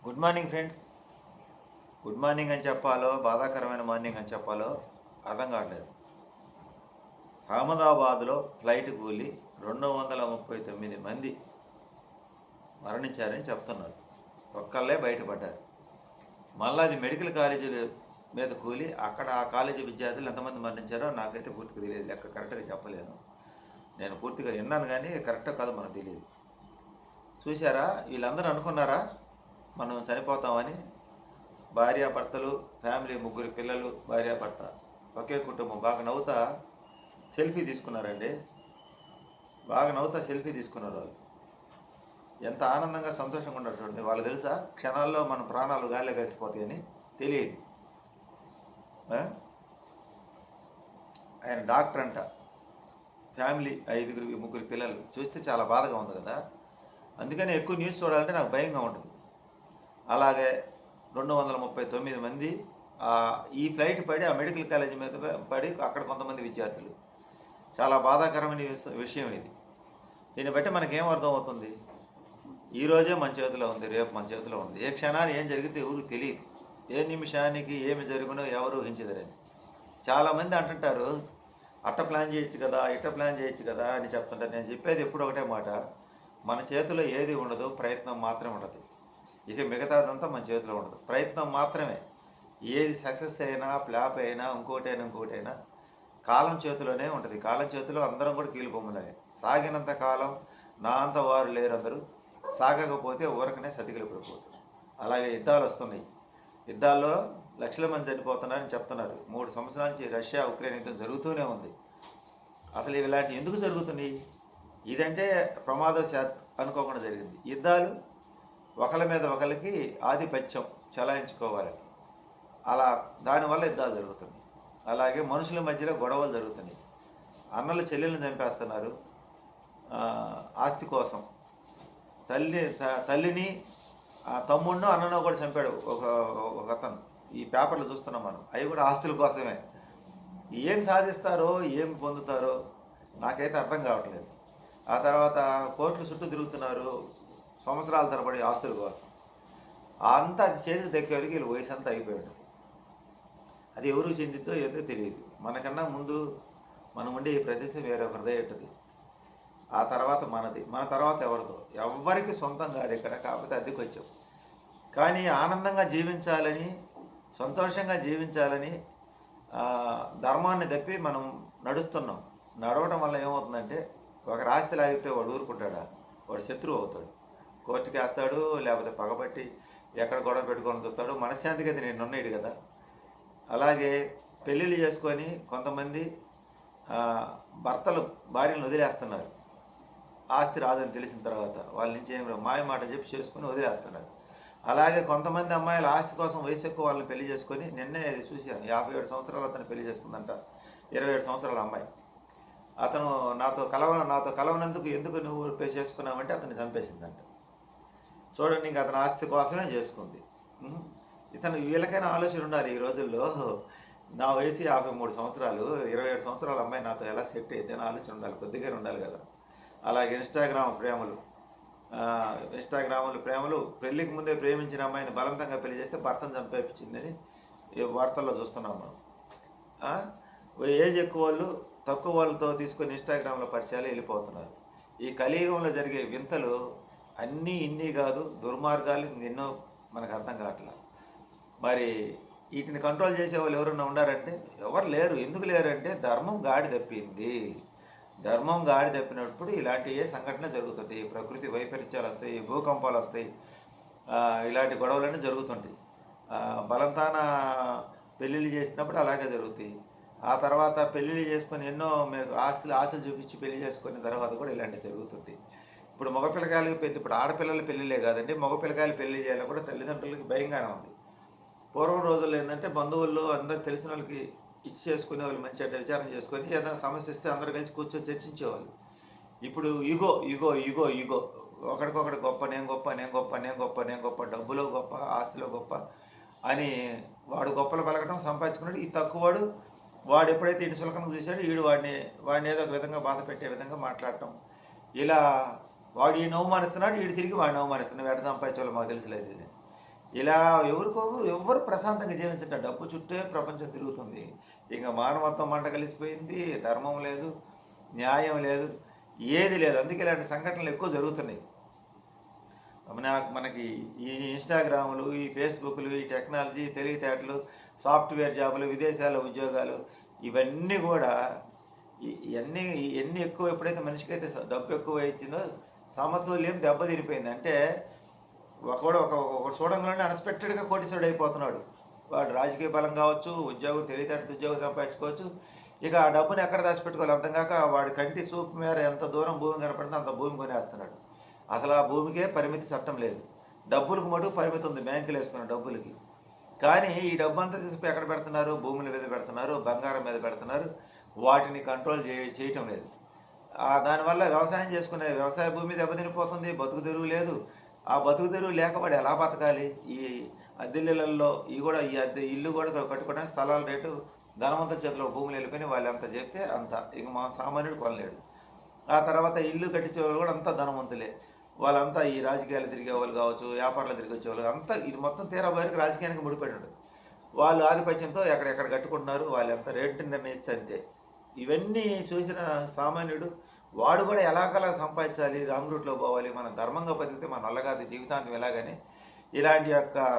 Good morning friends. Good morning అని చెప్పాలో బాధాకరమైన మార్నింగ్ అని చెప్పాలో అర్థం కావట్లేదు. అహ్మదాబాద్లో ఫ్లైట్ కూలి 239 మంది మరణించారని చెప్తున్నారు. ఒక్కళ్ళే బయటపడ్డారు. మళ్ళీ అది మెడికల్ కాలేజీల మీద కూలి అక్కడ ఆ కాలేజీ విద్యార్థులు ఎంతమంది మరణించారో నాకైతే పూర్తిగా తెలియదు. లెక్క కరెక్ట్గా చెప్పలేను. నేను పూర్తిగా విన్నాను కానీ కరెక్ట్ కాదు మనకు తెలియదు. చూసారా, వీళ్ళందరూ అనుకున్నారా మనం చనిపోతామని? భార్యాభర్తలు, ఫ్యామిలీ, 3 పిల్లలు, భార్యాభర్త, ఒకే కుటుంబం. బాగా నవ్వుతా సెల్ఫీ తీసుకున్నారండి. బాగా నవ్వుతా సెల్ఫీ తీసుకున్నారు వాళ్ళు. ఎంత ఆనందంగా సంతోషంగా ఉన్నారు చూడండి. వాళ్ళు తెలుసా క్షణాల్లో మన ప్రాణాలు గాలిలో కలిసిపోతాయని తెలియదు. ఆయన డాక్టర్ అంట, ఫ్యామిలీ 3 పిల్లలు. చూస్తే చాలా బాధగా ఉంది కదా. అందుకని ఎక్కువ న్యూస్ చూడాలంటే నాకు భయంగా ఉంటుంది. అలాగే 239 మంది ఈ ఫ్లైట్ పడి ఆ మెడికల్ కాలేజీ మీద పడి అక్కడ కొంతమంది విద్యార్థులు. చాలా బాధాకరమైన విషయం ఇది. దీన్ని బట్టి మనకేం అర్థం అవుతుంది? ఈరోజే మన చేతిలో ఉంది, రేపు మన చేతిలో ఉంది. ఏ క్షణాన్ని ఏం జరిగితే ఎవరికి తెలియదు. ఏ నిమిషానికి ఏమి జరుగునో ఎవరు ఊహించదరని. చాలామంది అంటుంటారు, అట్ట ప్లాన్ చేయొచ్చు కదా, ఇట్ట ప్లాన్ చేయొచ్చు కదా అని చెప్తుంటారు. నేను చెప్పేది ఎప్పుడు ఒకటే మాట, మన చేతిలో ఏది ఉండదు, ప్రయత్నం మాత్రమే ఉండదు. ఇక మిగతాదంతా మన చేతిలో ఉండదు, ప్రయత్నం మాత్రమే. ఏది సక్సెస్ అయినా ఫ్లాప్ అయినా ఇంకోటైనా కాలం చేతిలోనే ఉంటుంది. కాలం చేతిలో అందరం కూడా కీలుబొమ్మలే. సాగినంత కాలం నా అంత వారు లేరు అందరూ, సాగకపోతే ఊరకనే సతికిలు పడిపోతుంది. అలాగే యుద్ధాలు వస్తున్నాయి. యుద్ధాల్లో లక్షల మంది చనిపోతున్నారని చెప్తున్నారు. 3 సంవత్సరాల నుంచి రష్యా ఉక్రెయిన్ యుద్ధం జరుగుతూనే ఉంది. అసలు ఇలాంటి ఎందుకు జరుగుతున్నాయి? ఇదంటే ప్రమాదశాత్ అనుకోకుండా జరిగింది. యుద్ధాలు ఒకళ్ళ మీద ఒకరికి ఆధిపత్యం చలాయించుకోవాలి. అలా దానివల్ల యుద్ధాలు జరుగుతున్నాయి. అలాగే మనుషుల మధ్యలో గొడవలు జరుగుతున్నాయి. అన్నలు చెల్లెలను చంపేస్తున్నారు ఆస్తి కోసం. తల్లిని తమ్ముడినో అన్ననో కూడా చంపాడు ఒక అతను. ఈ పేపర్లు చూస్తున్నాం మనం. అవి కూడా ఆస్తుల కోసమే. ఏం సాధిస్తారో ఏం పొందుతారో నాకైతే అర్థం కావట్లేదు. ఆ తర్వాత కోర్టులు చుట్టూ తిరుగుతున్నారు సంవత్సరాల తరబడి ఆస్తుల కోసం. అంతా అది చేతికి దక్కేవరకు వీళ్ళు వయసు అంతా అయిపోయాడు. అది ఎవరికి చెందిద్దో ఏదో తెలియదు. మనకన్నా ముందు మనం ఉండే ఈ ప్రదేశం వేరే హృదయ ఉంటుంది. ఆ తర్వాత మనది, మన తర్వాత ఎవరిదో. ఎవరికి సొంతం కాదు ఇక్కడ, కాకపోతే అద్దెకి వచ్చాం. కానీ ఆనందంగా జీవించాలని, సంతోషంగా జీవించాలని ధర్మాన్ని తప్పి మనం నడుస్తున్నాం. నడవడం వల్ల ఏమవుతుందంటే, ఒక ఆస్తి లాగితే వాడు ఊరుకుంటాడా? వాడు శత్రువు అవుతాడు. కోర్టుకి వేస్తాడు, లేకపోతే పగబట్టి ఎక్కడ గొడవ పెట్టుకొని చూస్తాడు. మనశ్శాంతికి అది నేను ఉన్నాడు కదా. అలాగే పెళ్ళిళ్ళు చేసుకొని కొంతమంది భర్తలు భార్యలను వదిలేస్తున్నారు. ఆస్తి రాదని తెలిసిన తర్వాత వాళ్ళ నుంచి ఏమి మాయ మాట చెప్పి చేసుకుని వదిలేస్తున్నారు. అలాగే కొంతమంది అమ్మాయిలు ఆస్తి కోసం వయసు ఎక్కువ వాళ్ళని పెళ్లి చేసుకొని, నిన్నే చూశాను, 57 సంవత్సరాలు అతను పెళ్లి చేసుకుందంట. 27 సంవత్సరాల అమ్మాయి. అతను నాతో కలవనందుకు ఎందుకు నువ్వు చేసుకున్నావంటే అతన్ని చంపేసిందంట. చూడండి, ఇంక అతను ఆస్తి కోసమే చేసుకుంది. ఇతను వీళ్ళకైనా ఆలోచన ఉండాలి. ఈ రోజుల్లో నా వయసు 53 సంవత్సరాలు, 27 సంవత్సరాల అమ్మాయి నాతో ఎలా సెట్ అయితే అని ఆలోచన ఉండాలి, కొద్దిగానే ఉండాలి కదా. అలాగే ఇన్స్టాగ్రామ్లో ప్రేమలు పెళ్ళికి ముందే ప్రేమించిన అమ్మాయిని బలవంతంగా పెళ్లి చేస్తే భర్తను చంపేపించిందని వార్తల్లో చూస్తున్నాం మనం. ఏజ్ ఎక్కువ వాళ్ళు తక్కువ వాళ్ళతో తీసుకొని ఇన్స్టాగ్రామ్లో పరిచయాలు వెళ్ళిపోతున్నారు. ఈ కలియుగంలో జరిగే వింతలు అన్నీ ఇన్ని కాదు, దుర్మార్గాలు ఎన్నో మనకు అర్థం కావట్లేదు. మరి వీటిని కంట్రోల్ చేసే వాళ్ళు ఎవరన్నా ఉండారంటే ఎవరు లేరు. ఎందుకు లేరంటే ధర్మం గాడి తప్పింది. ధర్మం గాడి తప్పినప్పుడు ఇలాంటి ఏ సంఘటన జరుగుతుంది. ప్రకృతి వైపరీత్యాలు వస్తాయి, భూకంపాలు వస్తాయి, ఇలాంటి గొడవలన్నీ జరుగుతుంటాయి. బలంతాన పెళ్ళిళ్ళు చేసినప్పుడు అలాగే జరుగుతాయి. ఆ తర్వాత పెళ్ళిళ్ళు చేసుకొని ఎన్నో ఆశలు చూపించి పెళ్లి చేసుకున్న తర్వాత కూడా ఇలాంటివి జరుగుతుంది. ఇప్పుడు మగపిల్లకాయలకి పెళ్లి, ఇప్పుడు ఆడపిల్లల పెళ్ళిళ్ళే కాదండి, మగపిల్లకాయలు పెళ్లి చేయాలని కూడా తల్లిదండ్రులకి భయంగానే ఉంది. పూర్వం రోజుల్లో ఏంటంటే బంధువుల్లో అందరు తెలిసిన వాళ్ళకి ఇచ్చి చేసుకునే వాళ్ళు, మంచిగా విచారణ చేసుకొని ఏదైనా సమస్య ఇస్తే అందరు కలిసి కూర్చొని చర్చించేవాళ్ళు. ఇప్పుడు ఈగో ఈగో ఈగో ఈగో ఒకడికొకటి గొప్ప, నేను గొప్ప, నేను గొప్ప, నేను గొప్ప, నేను గొప్ప, డబ్బులో గొప్ప, ఆస్తిలో గొప్ప అని వాడు గొప్పలు పలకడం, సంపాదించుకున్నాడు. ఈ తక్కువవాడు వాడు ఎప్పుడైతే ఇటు సులకం చూశాడో వీడు వాడిని ఏదో ఒక విధంగా బాధ పెట్టే విధంగా మాట్లాడటం. ఇలా వాడు ఈయన అవమానిస్తున్నాడు, వీడు తిరిగి వాడిని అవమానిస్తున్నాడు. వేట సంపాదించే వాళ్ళు మాకు తెలుసులేదు. ఇలా ఎవరు ప్రశాంతంగా జీవించట డబ్బు చుట్టే ప్రపంచం తిరుగుతుంది. ఇంక మానవత్వం మంట కలిసిపోయింది. ధర్మం లేదు, న్యాయం లేదు, ఏది లేదు. అందుకే ఇలాంటి సంఘటనలు ఎక్కువ జరుగుతున్నాయి. మనకి ఈ ఇన్‌స్టాగ్రాములు, ఈ ఫేస్‌బుక్‌లు, ఈ టెక్నాలజీ, తెలివితేటలు, సాఫ్ట్‌వేర్ జాబులు, విదేశాల ఉద్యోగాలు ఇవన్నీ గూడా ఇయన్నీ ఎక్కువ ఎప్పుడైతే మనిషికైతే డబ్బు ఎక్కువ ఇచ్చిందో సమతుల్యం దెబ్బతినిపోయింది. అంటే ఒకడు చూడంగానే అన్‌ఎక్స్‌పెక్టెడ్‌గా కోటీశ్వరుడు అయిపోతున్నాడు. వాడు రాజకీయ బలం కావచ్చు, ఉద్యోగం తెలివితేటలతో ఉద్యోగం సంపాదించుకోవచ్చు. ఇక ఆ డబ్బుని ఎక్కడ దాచిపెట్టుకోవాలో అర్థం కాక వాడి కంటి చూపు మేర ఎంత దూరం భూమి కనపడితే అంత భూమి కొనేస్తున్నాడు. అసలు ఆ భూమికే పరిమితి చట్టం లేదు. డబ్బులకు మటుకు పరిమితి ఉంది బ్యాంకులు వేసుకున్న డబ్బులకి. కానీ ఈ డబ్బంతా తీసుకుపోయి ఎక్కడ పెడుతున్నారు? భూముల మీద పెడుతున్నారు, బంగారం మీద పెడుతున్నారు. వాటిని కంట్రోల్ చేయటం లేదు. దానివల్ల వ్యవసాయం చేసుకునే వ్యవసాయ భూమి దెబ్బతినిపోతుంది. బతుకు తెరువు లేదు. ఆ బతుకు తెరువు లేక వాడు ఎలా బతకాలి? ఈ అద్దెల్లులలో ఈ అద్దె ఇల్లు కూడా కట్టుకోవడానికి స్థలాల రేటు ధనవంతుల చేతిలో భూములు వెళ్ళిపోయినాయి. వాళ్ళు ఎంత చెప్తే అంత. ఇక మా సామాన్యుడు కొనలేడు. ఆ తర్వాత ఇల్లు కట్టించే వాళ్ళు కూడా అంతా ధనవంతులే. వాళ్ళంతా ఈ రాజకీయాలు తిరిగే వాళ్ళు కావచ్చు, వ్యాపారాలు తిరిగి వచ్చేవాళ్ళు అంతా ఇది మొత్తం తీరా బయటకు రాజకీయానికి ముడిపడి వాళ్ళు ఆధిపత్యంతో ఎక్కడెక్కడ కట్టుకుంటున్నారు. వాళ్ళు ఎంత రేటు నిర్ణయిస్తే అంతే. ఇవన్నీ చూసిన సామాన్యుడు వాడు కూడా ఎలాగలా సంపాదించాలి, రాంగ్ రూట్లో పోవాలి, మనం ధర్మంగా బతికితే మన వల్ల కాదు జీవితాంతం ఎలాగని ఇలాంటి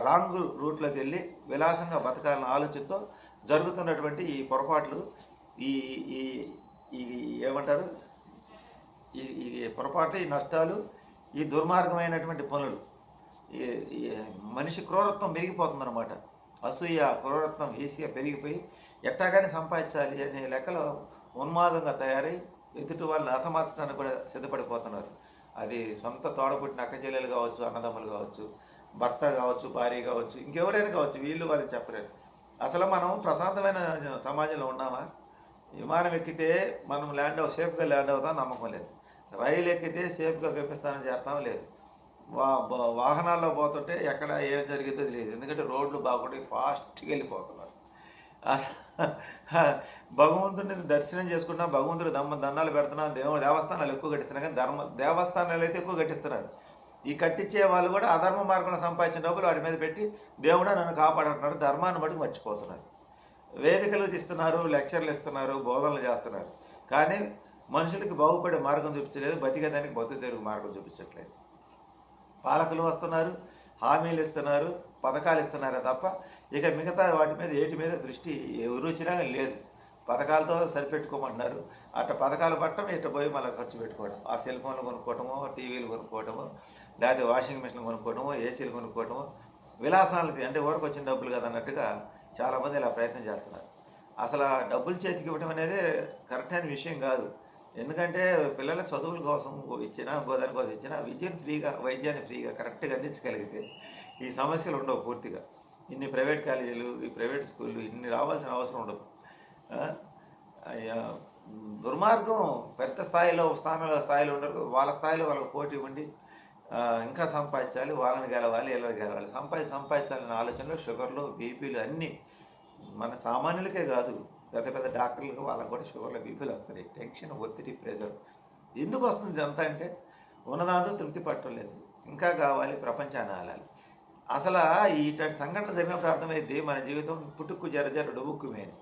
రాంగ్ రూట్లోకి వెళ్ళి విలాసంగా బతకాలన్న ఆలోచనతో జరుగుతున్నటువంటి ఈ పొరపాట్లు ఈ ఈ ఈ ఏమంటారు ఈ పొరపాటు, ఈ నష్టాలు, ఈ దుర్మార్గమైనటువంటి పనులు ఈ మనిషి క్రూరత్వం పెరిగిపోతుందన్నమాట. అసూయ, క్రూరత్వం, ఈసీగా పెరిగిపోయి ఎట్టాగానే సంపాదించాలి అనే లెక్కలో ఉన్మాదంగా తయారై ఎదుటి వాళ్ళని హతమార్చడానికి కూడా సిద్ధపడిపోతున్నారు. అది సొంత తోడపుట్టిన అక్కచెల్లెలు కావచ్చు, అన్నదమ్ములు కావచ్చు, భర్త కావచ్చు, భార్య కావచ్చు, ఇంకెవరైనా కావచ్చు, వీళ్ళు వాళ్ళకి చెప్పలేరు. అసలు మనం ప్రశాంతమైన సమాజంలో ఉన్నామా? విమానం ఎక్కితే మనం సేఫ్గా ల్యాండ్ అవుతాం నమ్మకం లేదు. రైలు ఎక్కితే సేఫ్గా గెలిపిస్తానని చేస్తాం లేదు. వాహనాల్లో పోతుంటే ఎక్కడ ఏం జరిగిందో తెలియదు. ఎందుకంటే రోడ్లు బాగుంటాయి, ఫాస్ట్గా వెళ్ళిపోతున్నారు. భగవంతుడిని దర్శనం చేసుకుంటున్నాం, భగవంతుడి దండాలు పెడుతున్నాం, దేవస్థానాలు ఎక్కువ కట్టిస్తున్నాం. కానీ దేవస్థానాలు అయితే ఎక్కువ కట్టిస్తున్నారు. ఈ కట్టించే వాళ్ళు కూడా అధర్మ మార్గంలో సంపాదించిన డబ్బులు వాటి మీద పెట్టి దేవుడా నన్ను కాపాడంటున్నారు. ధర్మాన్ని బట్టి మర్చిపోతున్నారు. వేదికలు ఇస్తున్నారు, లెక్చర్లు ఇస్తున్నారు, బోధనలు చేస్తున్నారు. కానీ మనుషులకి బాగుపడే మార్గం చూపించలేదు, బతికేదానికి బతుకు తెరుగు మార్గం చూపించట్లేదు. పాలకులు వస్తున్నారు, హామీలు ఇస్తున్నారు, పథకాలు ఇస్తున్నారే తప్ప ఇక మిగతా వాటి మీద ఏటి మీద దృష్టి ఎవరు వచ్చినా లేదు. పథకాలతో సరిపెట్టుకోమంటున్నారు. అట్ట పథకాలు పట్టడం ఇట్ట పోయి మళ్ళీ ఖర్చు పెట్టుకోవడం. ఆ సెల్ ఫోన్లు కొనుక్కోవటమో, టీవీలు కొనుక్కోవటమో, లేకపోతే వాషింగ్ మిషన్లు కొనుక్కోవటమో, ఏసీలు కొనుక్కోవటమో, విలాసాలకి అంటే ఊరకు వచ్చిన డబ్బులు కదా అన్నట్టుగా చాలామంది ఇలా ప్రయత్నం చేస్తున్నారు. అసలు ఆ డబ్బులు చేతికి ఇవ్వటం అనేది కరెక్ట్ అయిన విషయం కాదు. ఎందుకంటే పిల్లల చదువుల కోసం ఇచ్చినా, గోదాని కోసం ఇచ్చినా వైద్యాన్ని ఫ్రీగా కరెక్ట్గా అందించగలిగితే ఈ సమస్యలు ఉండవు పూర్తిగా. ఇన్ని ప్రైవేట్ కాలేజీలు, ఈ ప్రైవేట్ స్కూళ్ళు ఇన్ని రావాల్సిన అవసరం ఉండదు. దుర్మార్గం పెద్ద స్థాయిలో ఉండరు. వాళ్ళ స్థాయిలో వాళ్ళకి పోటీ ఉండి ఇంకా సంపాదించాలి, వాళ్ళని గెలవాలి, వీళ్ళని గెలవాలి, సంపాదించాలనే ఆలోచనలో షుగర్లు, బీపీలు అన్నీ మన సామాన్యులకే కాదు, పెద్ద డాక్టర్లకు వాళ్ళకు కూడా షుగర్లు, బీపీలు వస్తాయి. టెన్షన్, ఒత్తిడి, ప్రెజర్ ఎందుకు వస్తుంది ఇదంతా అంటే ఉన్నదాంతో తృప్తి పట్టలేదు, ఇంకా కావాలి, ప్రపంచాన్ని ఆలాలి. అసలు ఇట్లాంటి సంఘటన జరిగినప్పుడు అర్థమైంది మన జీవితం పుట్టుక్కు జర డుబుక్కుమేని.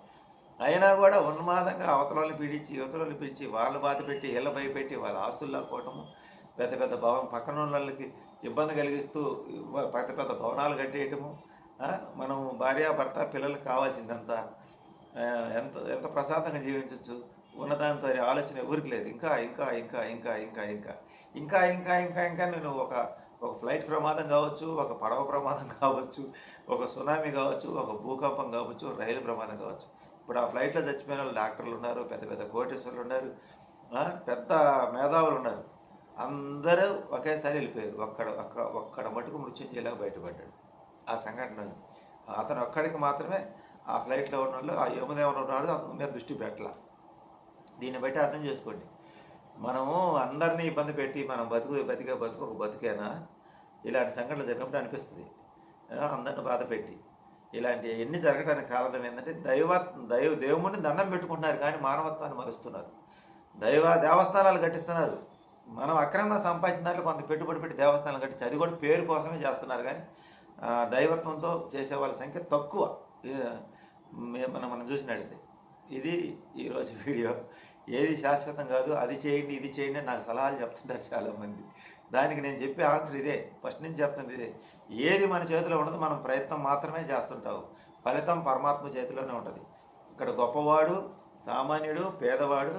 అయినా కూడా ఉన్మాదంగా అవతలని పీడించి, యువతలని పిలిచి, వాళ్ళు బాధ పెట్టి, ఇళ్ళ భయపెట్టి, వాళ్ళ ఆస్తులు లాక్కోవటము, పెద్ద భవనం పక్కన వాళ్ళకి ఇబ్బంది కలిగిస్తూ పెద్ద భవనాలు కట్టేయటము. మనం భార్యాభర్త పిల్లలకు కావాల్సిందంతా ఎంత ఎంత ప్రశాంతంగా జీవించవచ్చు ఉన్నదాంతో ఆలోచన ఎవరికి లేదు. ఇంకా ఇంకా ఇంకా ఇంకా ఇంకా ఇంకా ఇంకా ఇంకా ఇంకా ఇంకా నేను ఒక ఫ్లైట్ ప్రమాదం కావచ్చు, ఒక పడవ ప్రమాదం కావచ్చు, ఒక సునామీ కావచ్చు, ఒక భూకంపం కావచ్చు, రైలు ప్రమాదం కావచ్చు. ఇప్పుడు ఆ ఫ్లైట్లో చచ్చిపోయిన వాళ్ళు డాక్టర్లు ఉన్నారు, పెద్ద కోటేశ్వరులు ఉన్నారు, పెద్ద మేధావులు ఉన్నారు. అందరూ ఒకేసారి వెళ్ళిపోయారు. ఒక్కడ మటుకు మృత్యుంజయలాగా బయటపడ్డాడు. ఆ సంఘటన అతను ఒక్కడికి మాత్రమే ఆ ఫ్లైట్లో ఉన్న వాళ్ళు, ఆ యమదేవులు ఉన్నారు, అతని మీద దృష్టి పెట్టాల. దీన్ని బట్టి అర్థం చేసుకోండి, మనము అందరినీ ఇబ్బంది పెట్టి మనం బతికే ఒక బతికేనా? ఇలాంటి సంఘటనలు జరిగినప్పుడు అనిపిస్తుంది. అందరిని బాధ పెట్టి ఇలాంటి ఎన్ని జరగడానికి కారణం ఏంటంటే దేవుడిని దండం పెట్టుకుంటున్నారు కానీ మానవత్వాన్ని మరుస్తున్నారు. దేవస్థానాలు కట్టిస్తున్నారు. మనం అక్రమంగా సంపాదించిన దాంట్లో కొంత పెట్టుబడి పెట్టి దేవస్థానాలు కట్టించి అది కూడా పేరు కోసమే చేస్తున్నారు. కానీ దైవత్వంతో చేసే వాళ్ళ సంఖ్య తక్కువ. మనం చూసినట్టయితే ఇది ఈరోజు వీడియో. ఏది శాశ్వతం కాదు, అది చేయండి ఇది చేయండి అని నాకు సలహాలు చెప్తుంటారు చాలామంది. దానికి నేను చెప్పే ఆన్సర్ ఇదే, ఫస్ట్ నుంచి చెప్తుంది ఇదే. ఏది మన చేతిలో ఉండదు, మనం ప్రయత్నం మాత్రమే చేస్తుంటావు. ఫలితం పరమాత్మ చేతిలోనే ఉంటుంది. ఇక్కడ గొప్పవాడు, సామాన్యుడు, పేదవాడు,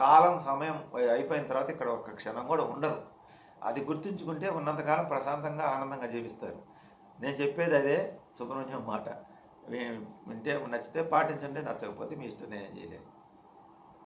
కాలం సమయం అయిపోయిన తర్వాత ఇక్కడ ఒక్క క్షణం కూడా ఉండరు. అది గుర్తుంచుకుంటే ఉన్నంతకాలం ప్రశాంతంగా ఆనందంగా జీవిస్తారు. నేను చెప్పేది అదే, సుబ్రహ్మణ్యం మాట. వింటే నచ్చితే పాటించండి, నచ్చకపోతే మీ ఇష్టం, నేనేం చేయలేను.